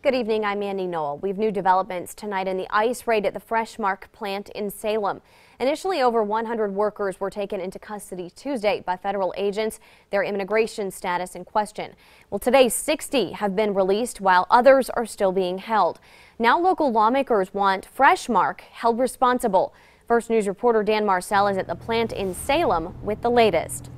Good evening, I'm Andy Knoll. We have new developments tonight in the ICE raid at the Freshmark plant in Salem. Initially, over 100 workers were taken into custody Tuesday by federal agents, their immigration status in question. Well, today 60 have been released while others are still being held. Now local lawmakers want Freshmark held responsible. First News reporter Dan Marcel is at the plant in Salem with the latest.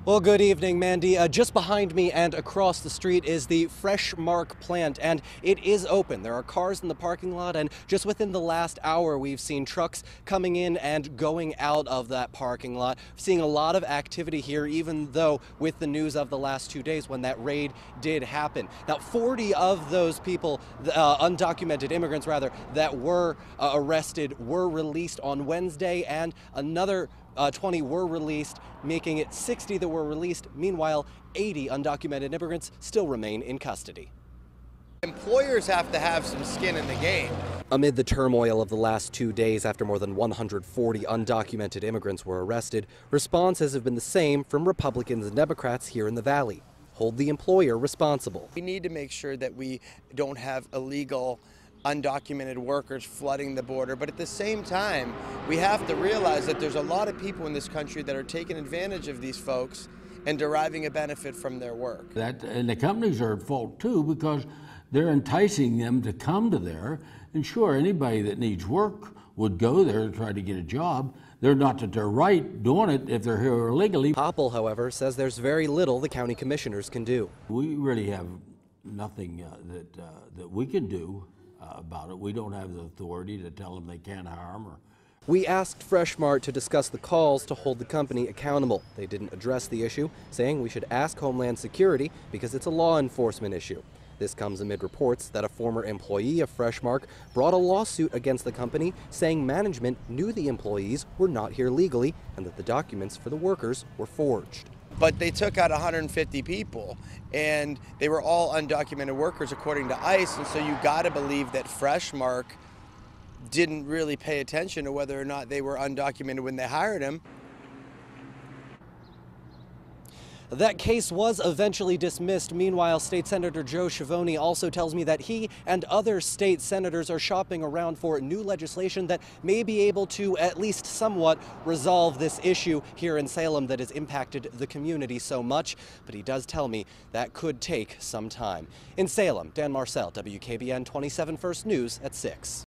Well, good evening, Mandy. Just behind me and across the street is the Freshmark plant, and it is open. There are cars in the parking lot, and just within the last hour, we've seen trucks coming in and going out of that parking lot. Seeing a lot of activity here, even though with the news of the last 2 days when that raid did happen. Now, 40 of those people, undocumented immigrants rather, that were arrested were released on Wednesday, and another 20 were released, making it 60 that were released. Meanwhile, 80 undocumented immigrants still remain in custody. Employers have to have some skin in the game. Amid the turmoil of the last 2 days after more than 140 undocumented immigrants were arrested, responses have been the same from Republicans and Democrats here in the Valley. Hold the employer responsible. We need to make sure that we don't have illegal undocumented workers flooding the border, but at the same time we have to realize that there's a lot of people in this country that are taking advantage of these folks and deriving a benefit from their work. And the companies are at fault too, because they're enticing them to come to there. And sure, anybody that needs work would go there to try to get a job. They're not that they're right doing it if they're here illegally. Popple, however, says there's very little the county commissioners can do. We really have nothing that we can do about it. We don't have the authority to tell them they can't hire them. We asked Freshmark to discuss the calls to hold the company accountable. They didn't address the issue, saying we should ask Homeland Security because it's a law enforcement issue. This comes amid reports that a former employee of Freshmark brought a lawsuit against the company, saying management knew the employees were not here legally and that the documents for the workers were forged. But they took out 150 people, and they were all undocumented workers according to ICE, and so you got to believe that Freshmark didn't really pay attention to whether or not they were undocumented when they hired him. That case was eventually dismissed. Meanwhile, State Senator Joe Schiavoni also tells me that he and other state senators are shopping around for new legislation that may be able to at least somewhat resolve this issue here in Salem that has impacted the community so much. But he does tell me that could take some time. In Salem, Dan Marcel, WKBN 27 First News at 6.